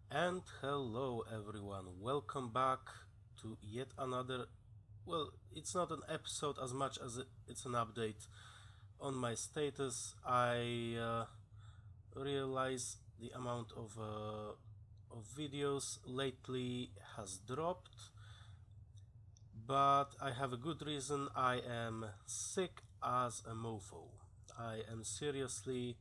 And hello everyone, welcome back to yet another, well, it's not an episode as much as it's an update on my status. I realize the amount of videos lately has dropped, but I have a good reason. I am sick as a mofo. I am seriously,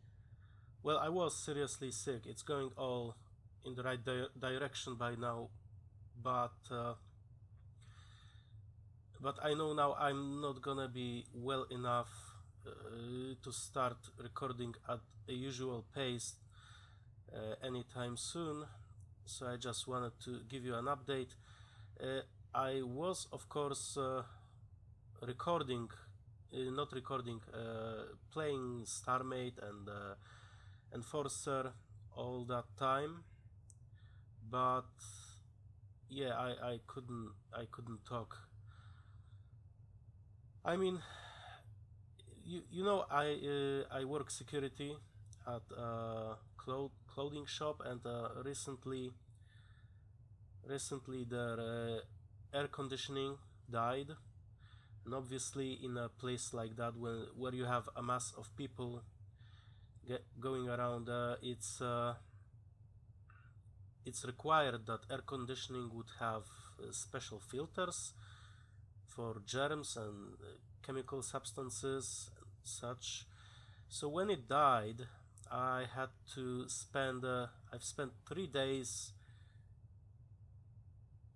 well, I was seriously sick. It's going all in the right direction by now, but but I know now I'm not gonna be well enough to start recording at a usual pace anytime soon. So I just wanted to give you an update. Uh, I was, of course, recording, not recording, playing StarMate and Enforcer all that time, but yeah, I couldn't talk. I mean, you know, I work security at a clothing shop, and recently their air conditioning died, and obviously in a place like that, where you have a mass of people going around, it's required that air conditioning would have special filters for germs and chemical substances and such. So when it died, I had to spend. I've spent 3 days,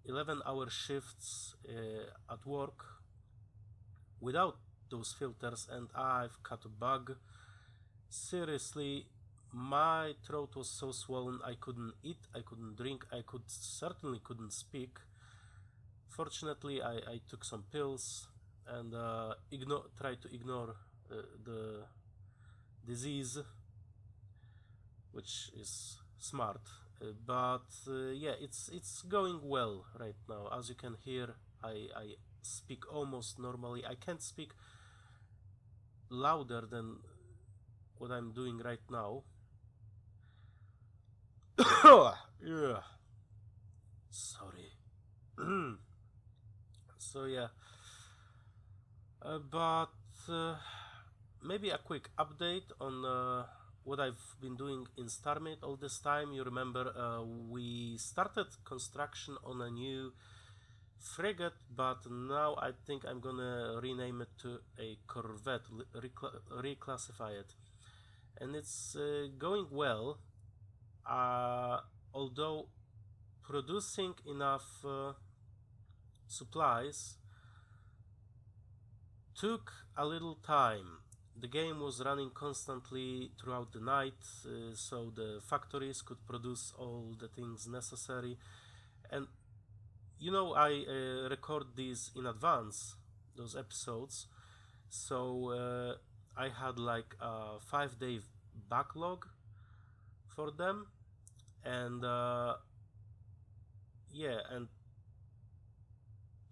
11-hour shifts at work without those filters, and I've caught a bug. Seriously, my throat was so swollen I couldn't eat, I couldn't drink, I certainly couldn't speak. Fortunately, I took some pills and tried to ignore the disease, which is smart. But yeah, it's going well right now. As you can hear, I speak almost normally. I can't speak louder than what I'm doing right now. Yeah, sorry. So yeah, but maybe a quick update on what I've been doing in StarMate all this time. You remember we started construction on a new frigate, but now I think I'm gonna rename it to a corvette, reclassify it, and it's going well. Although producing enough supplies took a little time. The game was running constantly throughout the night, so the factories could produce all the things necessary. And you know, I record these in advance, those episodes, so I had like a 5 day backlog for them, and yeah, and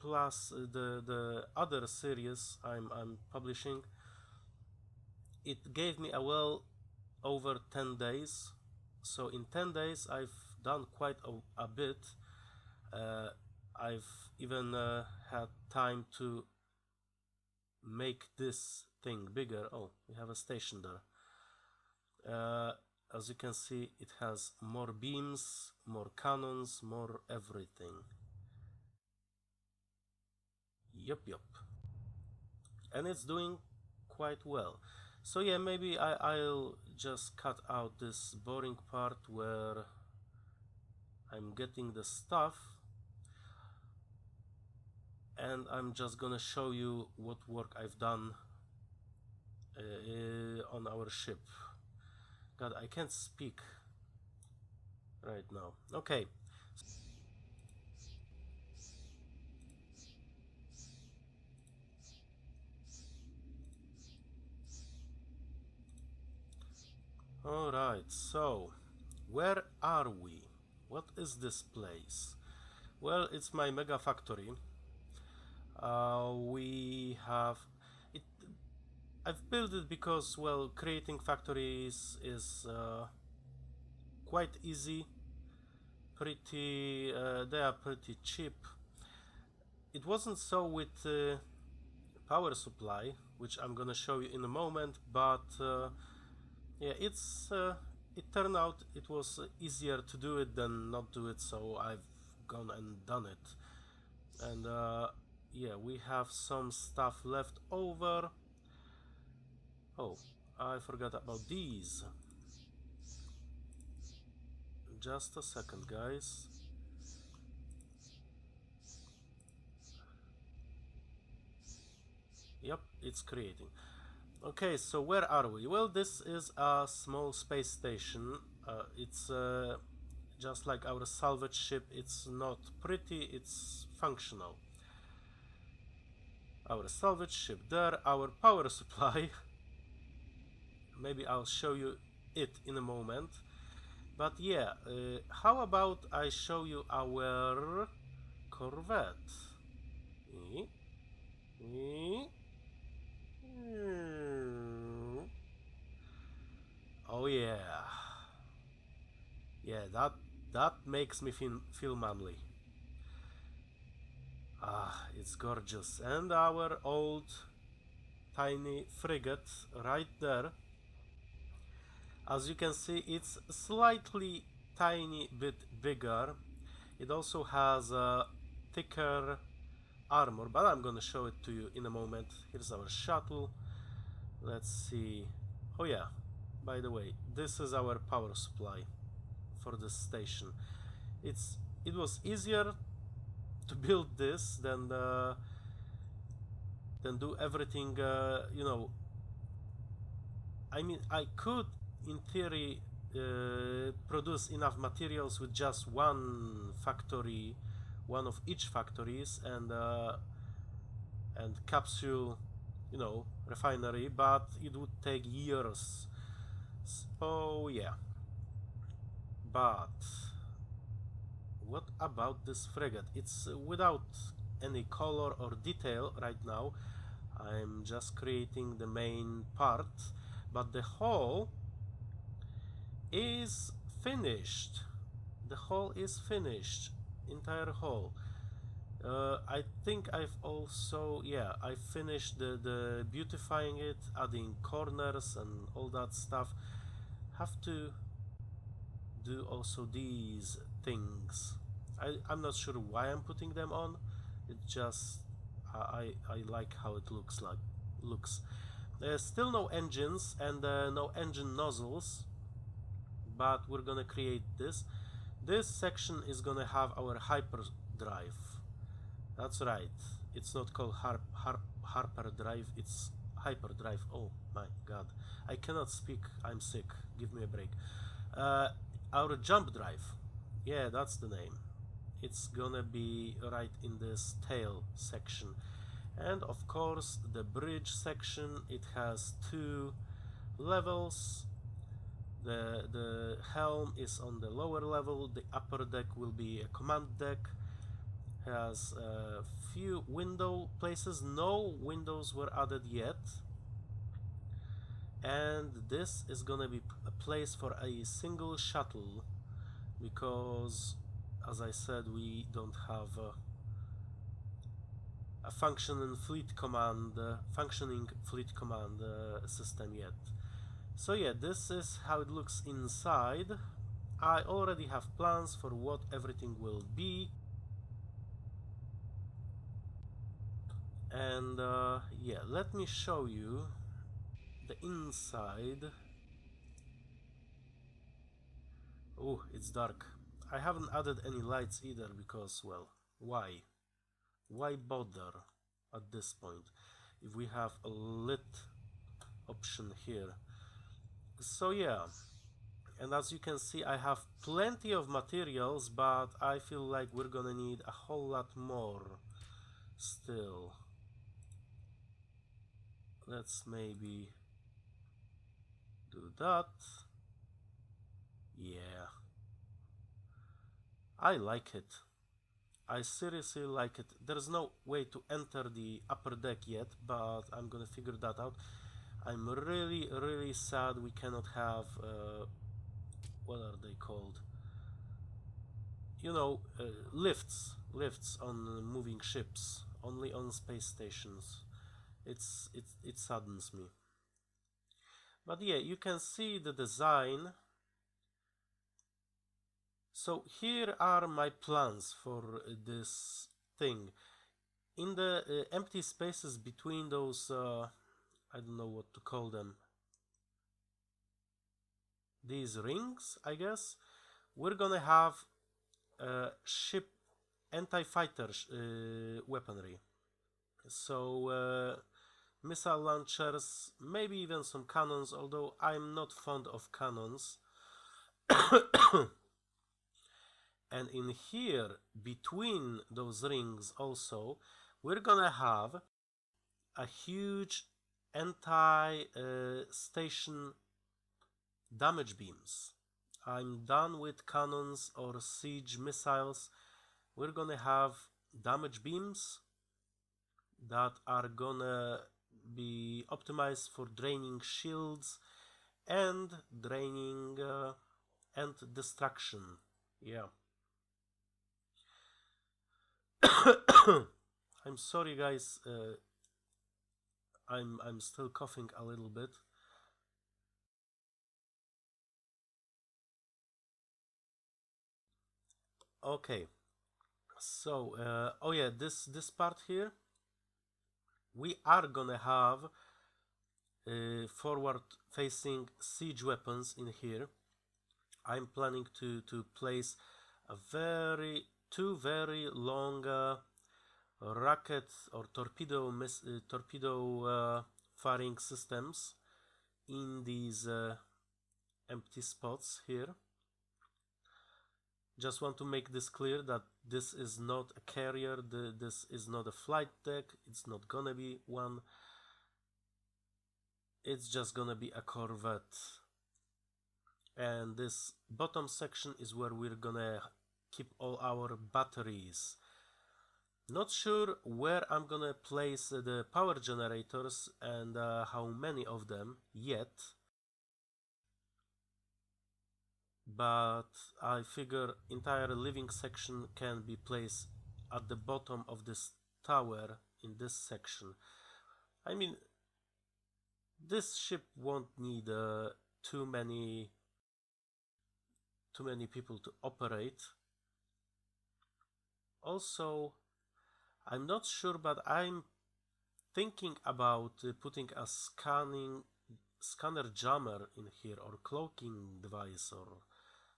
plus the other series I'm publishing, it gave me a well over 10 days. So in 10 days I've done quite a bit. uh, I've even had time to make this thing bigger. Oh, we have a station there. As you can see, it has more beams, more cannons, more everything. Yup. And it's doing quite well. So yeah, maybe I'll just cut out this boring part where I'm getting the stuff, and I'm just gonna show you what work I've done on our ship. God, I can't speak right now. Okay. Alright, so where are we? What is this place? Well, it's my mega factory. We have it. I've built it because, well, creating factories is quite easy. pretty cheap. It wasn't so with power supply, which I'm gonna show you in a moment, but yeah, it turned out it was easier to do it than not do it, so I've gone and done it. And yeah, we have some stuff left over. Oh, I forgot about these. Just a second, guys. Yep, it's creating. Okay, so where are we? Well, this is a small space station. It's just like our salvage ship. It's not pretty, it's functional. Our salvage ship there, our power supply. Maybe I'll show you it in a moment. But yeah, how about I show you our Corvette? Oh yeah, yeah, that makes me feel manly. Ah, it's gorgeous. And our old tiny frigate right there. As you can see, it's slightly tiny bit bigger. It also has a thicker armor, but I'm gonna show it to you in a moment. Here's our shuttle. Let's see. Oh yeah, by the way, this is our power supply for this station. It was easier to build this than do everything. You know, I mean, I could, in theory, produce enough materials with just one factory, one of each factories, and capsule, you know, refinery, but it would take years. So yeah. But what about this frigate? It's without any color or detail right now. I'm just creating the main part, but the hull is finished. The hull is finished, entire hull. I think I've also, yeah, I finished the beautifying it, adding corners and all that stuff. Have to do also these things. I'm not sure why I'm putting them on. It just I like how it looks. There's still no engines and no engine nozzles, but we're gonna create this. This section is gonna have our hyperdrive. That's right. It's not called hyperdrive. It's hyperdrive. Oh my god, I cannot speak. I'm sick. Give me a break. Our jump drive. Yeah, that's the name. It's gonna be right in this tail section. And of course the bridge section, it has two levels. The helm is on the lower level, the upper deck will be a command deck. Has a few window places, no windows were added yet. And this is gonna be a place for a single shuttle, because as I said, we don't have a functioning fleet command system yet. So yeah, this is how it looks inside. I already have plans for what everything will be, and yeah, let me show you the inside. Oh, it's dark. I haven't added any lights either because, well, why? Why bother at this point if we have a lit option here? So yeah, and as you can see, I have plenty of materials, but I feel like we're gonna need a whole lot more still. Let's maybe do that. Yeah, I like it. I seriously like it. There's no way to enter the upper deck yet, but I'm gonna figure that out. I'm really sad we cannot have what are they called? you know, lifts on moving ships, only on space stations. It saddens me. But yeah, you can see the design. So here are my plans for this thing. In the empty spaces between those, I don't know what to call them, these rings, I guess, we're gonna have ship anti-fighter weaponry. So missile launchers, maybe even some cannons, although I'm not fond of cannons. And in here, between those rings also, we're gonna have a huge anti-station damage beams. I'm done with cannons or siege missiles. We're gonna have damage beams that are gonna be optimized for draining shields and draining and destruction. Yeah. I'm sorry, guys. I'm still coughing a little bit. Okay. So, oh yeah, this part here, we are gonna have forward-facing siege weapons in here. I'm planning to place a two very long rocket or torpedo firing systems in these empty spots here. Just want to make this clear that this is not a carrier, this is not a flight deck, it's not gonna be one, it's just gonna be a corvette. And this bottom section is where we're gonna keep all our batteries. Not sure where I'm gonna place the power generators and how many of them yet, but I figure entire living section can be placed at the bottom of this tower in this section. I mean, this ship won't need too many people to operate. Also, I'm not sure, but I'm thinking about putting a scanner jammer in here, or cloaking device, or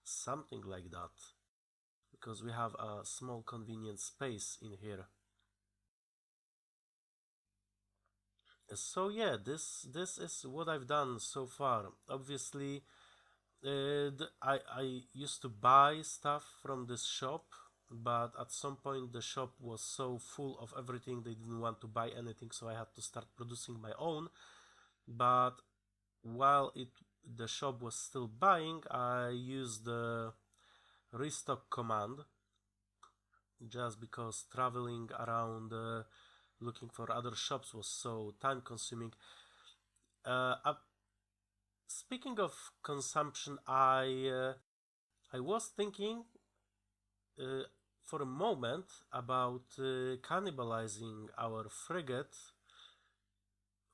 something like that, because we have a small convenient space in here. So yeah, this is what I've done so far. Obviously, I used to buy stuff from this shop, but at some point the shop was so full of everything they didn't want to buy anything, so I had to start producing my own. But while the shop was still buying, I used the restock command, just because traveling around looking for other shops was so time consuming. Speaking of consumption, I was thinking uh, for a moment about cannibalizing our frigate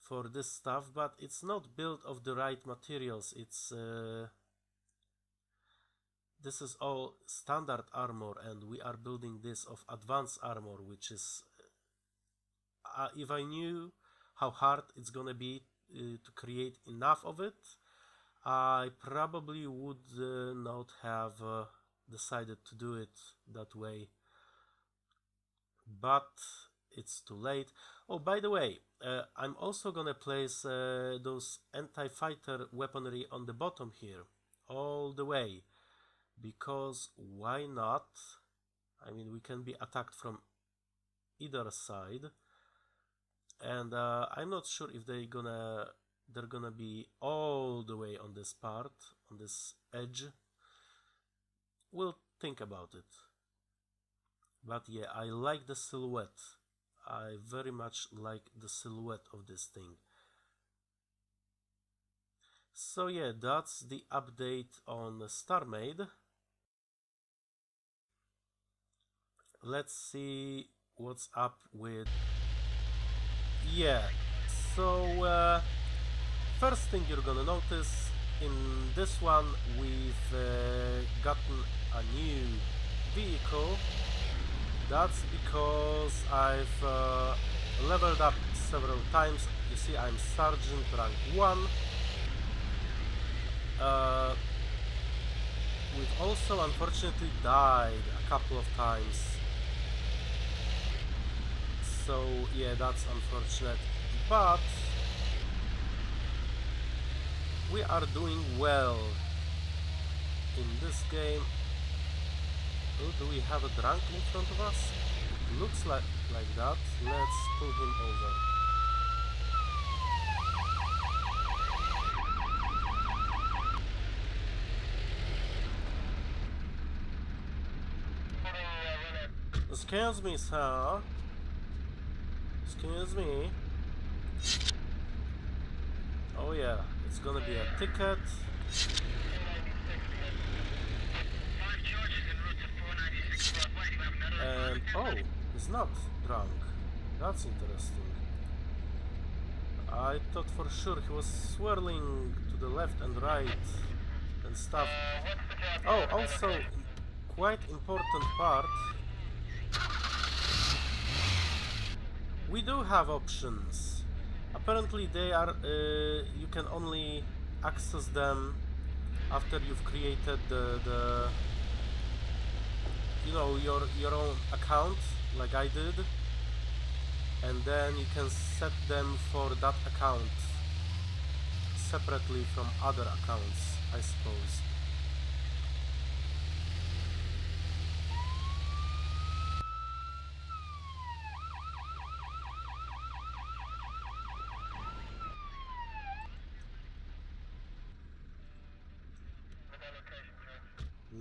for this stuff, but it's not built of the right materials. This is all standard armor, and we are building this of advanced armor, which is, if I knew how hard it's gonna be to create enough of it, I probably would not have decided to do it that way. But it's too late. Oh, by the way, I'm also gonna place those anti-fighter weaponry on the bottom here, all the way, because why not? I mean, we can be attacked from either side, and I'm not sure if they're gonna be all the way on this part, on this edge. We'll think about it. But yeah, I like the silhouette. I very much like the silhouette of this thing. So yeah, that's the update on StarMade. let's see what's up with... Yeah, so first thing you're gonna notice, in this one we've gotten a new vehicle. That's because I've leveled up several times. You see, I'm Sergeant rank 1. We've also unfortunately died a couple of times. So yeah, that's unfortunate. But we are doing well in this game. Oh, do we have a drunk in front of us? Looks like that. Let's pull him over. Excuse me, sir. Excuse me. Oh yeah, it's gonna be a ticket. And oh, he's not drunk. That's interesting. I thought for sure he was swirling to the left and right and stuff. Oh, also, quite important part. We do have options. Apparently they are, you can only access them after you've created the you know, your own account, like I did, and then you can set them for that account separately from other accounts, I suppose.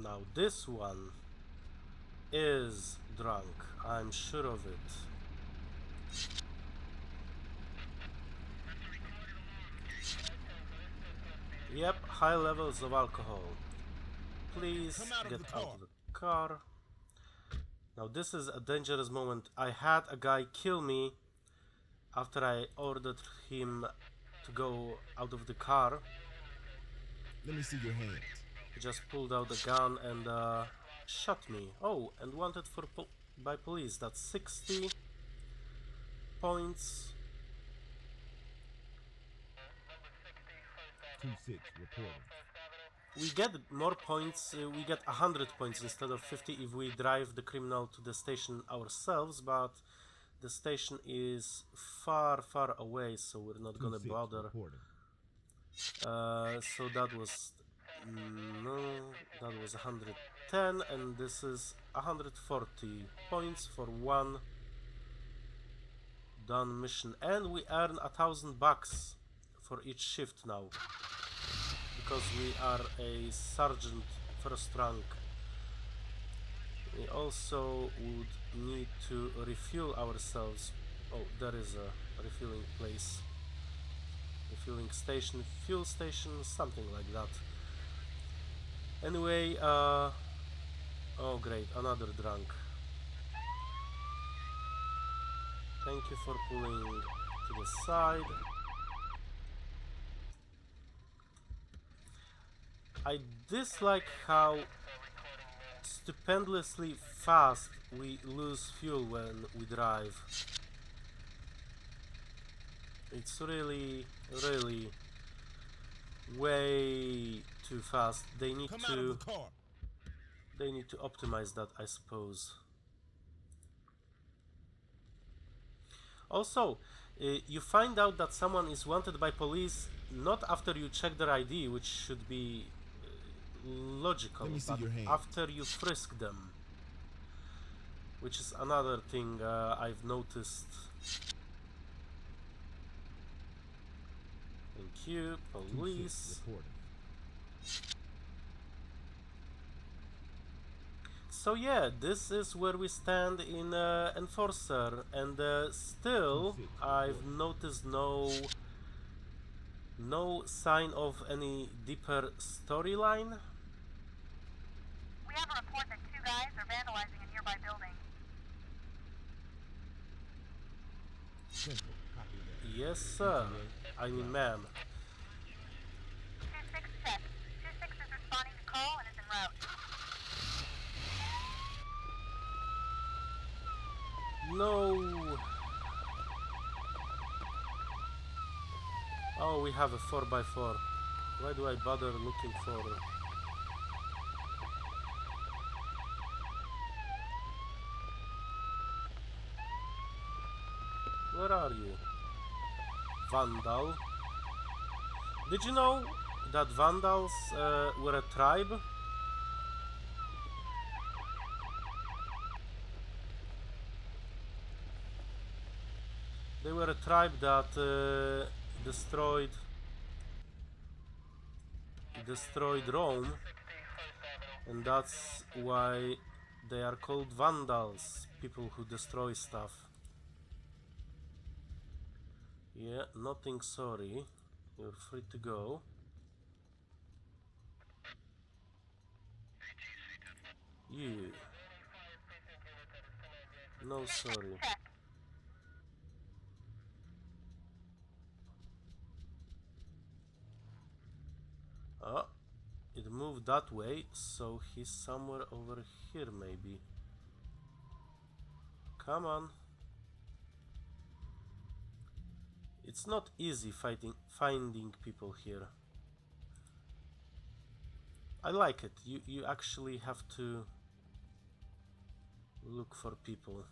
Now this one is drunk, I'm sure of it. Yep, high levels of alcohol. Please get out of the car. Now this is a dangerous moment. I had a guy kill me after I ordered him to go out of the car. Let me see your hands. He just pulled out the gun and shot me. Oh, and wanted by police. That's 60 points. 2-6 reporting. We get more points, we get 100 points instead of 50 if we drive the criminal to the station ourselves, but the station is far away, so we're not gonna bother. So that was... no, that was 110, and this is 140 points for one done mission, and we earn $1,000 for each shift now, because we are a sergeant first rank. We also would need to refuel ourselves. Oh, there is a refueling place, refueling station, fuel station, something like that. Anyway, oh great, another drunk. Thank you for pulling to the side. I dislike how stupendously fast we lose fuel when we drive. It's really way too fast. They need to optimize that, I suppose. Also, you find out that someone is wanted by police not after you check their ID, which should be logical, but after you frisk them, which is another thing I've noticed. Thank you, police. So yeah, this is where we stand in Enforcer, and still I've noticed no sign of any deeper storyline. We have a report that 2 guys are vandalizing a nearby building. Central, copy that. Yes, sir. I mean, ma'am. 2-6 check. 2-6 is responding to call and is en route. No. Oh, we have a 4x4. Why do I bother looking for... Where are you? Vandal. Did you know that Vandals were a tribe? They were a tribe that destroyed Rome, and that's why they are called Vandals, people who destroy stuff. Yeah, nothing, sorry. You're free to go. You. No, sorry. Oh, it moved that way, so he's somewhere over here, maybe. Come on. It's not easy finding people here. I like it. You actually have to look for people.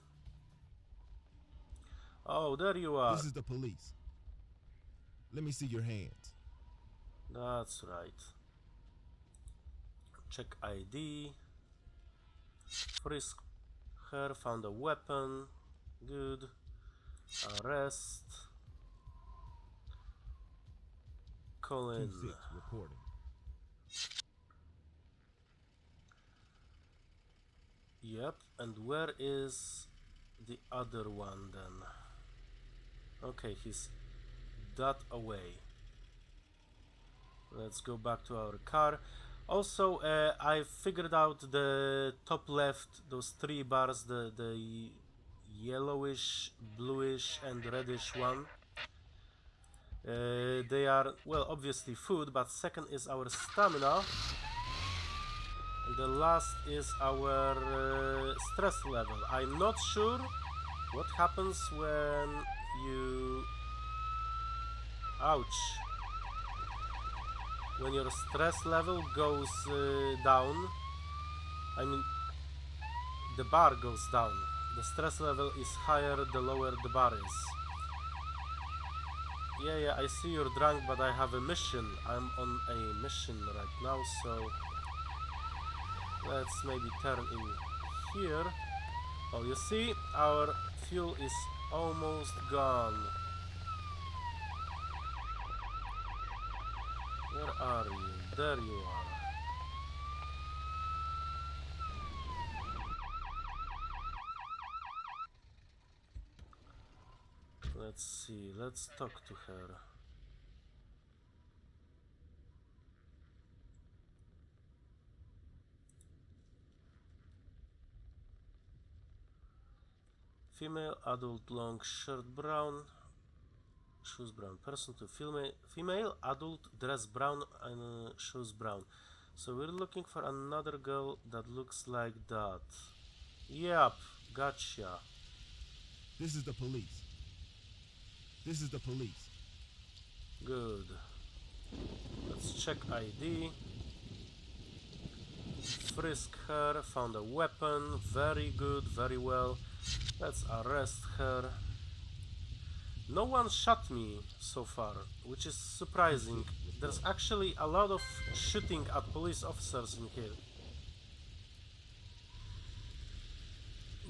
Oh, there you are. This is the police. Let me see your hands. That's right. Check ID. Frisk her, found a weapon. Good. Arrest. Call in. 2-6, reporting. Yep, and where is the other one then? Okay, he's that away. Let's go back to our car. Also, I figured out the top left, those three bars, the yellowish, bluish and reddish one. They are, well, obviously food, but second is our stamina. And the last is our stress level. I'm not sure what happens when you... Ouch. When your stress level goes down. I mean, the bar goes down. The stress level is higher the lower the bar is. Yeah, I see you're drunk, but I have a mission. I'm on a mission right now, so... Let's maybe turn in here. Oh, you see, our fuel is almost gone. Where are you? There you are. Let's see, let's talk to her. Female, adult, long shirt brown, shoes brown. Person to female, adult, dress brown and shoes brown. So we're looking for another girl that looks like that. Yep, gotcha. This is the police. This is the police. Good. Let's check ID. Frisk her, found a weapon. Very good, very well. Let's arrest her. No one shot me so far, which is surprising. There's actually a lot of shooting at police officers in here.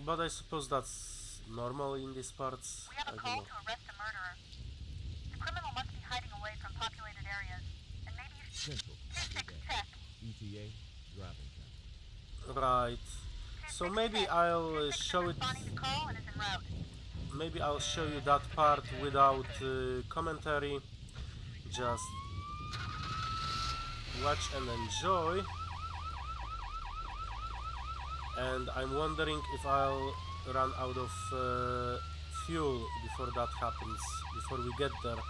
But I suppose that's normal in these parts. We have a call to arrest a murderer. The criminal must be hiding away from populated areas. And maybe you should... Central, 2-6 check. ETA, driving time. Right. So maybe I'll show it... Responding to call and is en route. Maybe I'll show you that part without commentary. Just watch and enjoy. And I'm wondering if I'll run out of fuel before that happens, before we get there.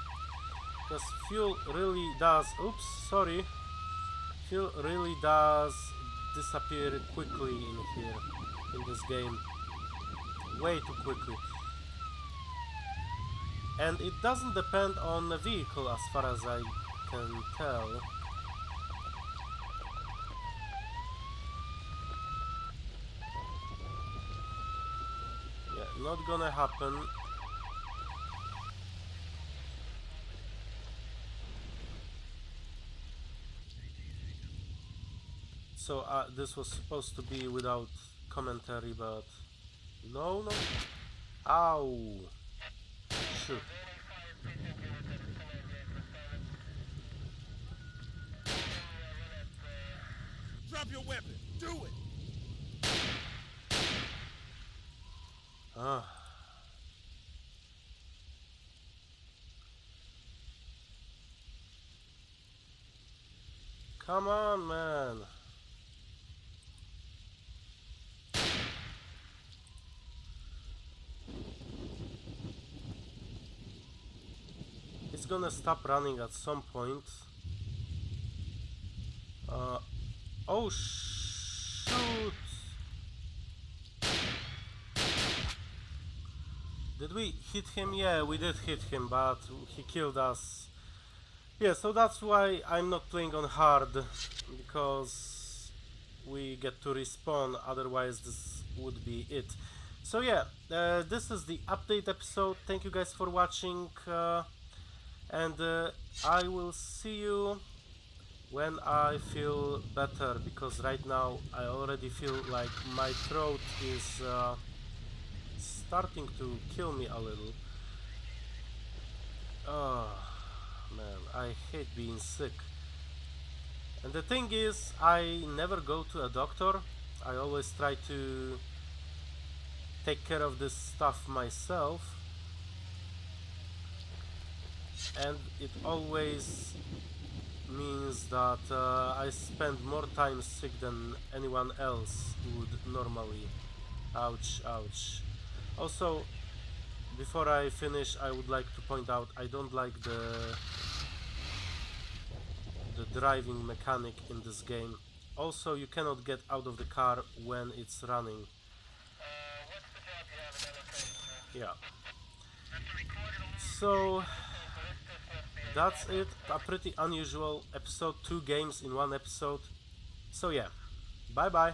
Because fuel really does... Oops, sorry. Fuel really does disappear quickly in here, in this game. Way too quickly. And it doesn't depend on the vehicle as far as I can tell. Yeah, not gonna happen. So this was supposed to be without commentary, but no. Ow! Shoot. Drop your weapon. Do it. Ah. Come on, man. It's gonna stop running at some point. Oh shoot! Did we hit him? Yeah, we did hit him, but he killed us. Yeah, so that's why I'm not playing on hard, because we get to respawn, otherwise this would be it. So yeah, this is the update episode. Thank you guys for watching, and I will see you when I feel better, because right now I already feel like my throat is starting to kill me a little. Oh man, I hate being sick. And the thing is, I never go to a doctor. I always try to take care of this stuff myself, and it always means that I spend more time sick than anyone else would normally. Ouch, ouch. Also, before I finish, I would like to point out I don't like the driving mechanic in this game. Also, you cannot get out of the car when it's running. Yeah. So that's it. A pretty unusual episode, 2 games in one episode. So yeah, bye bye.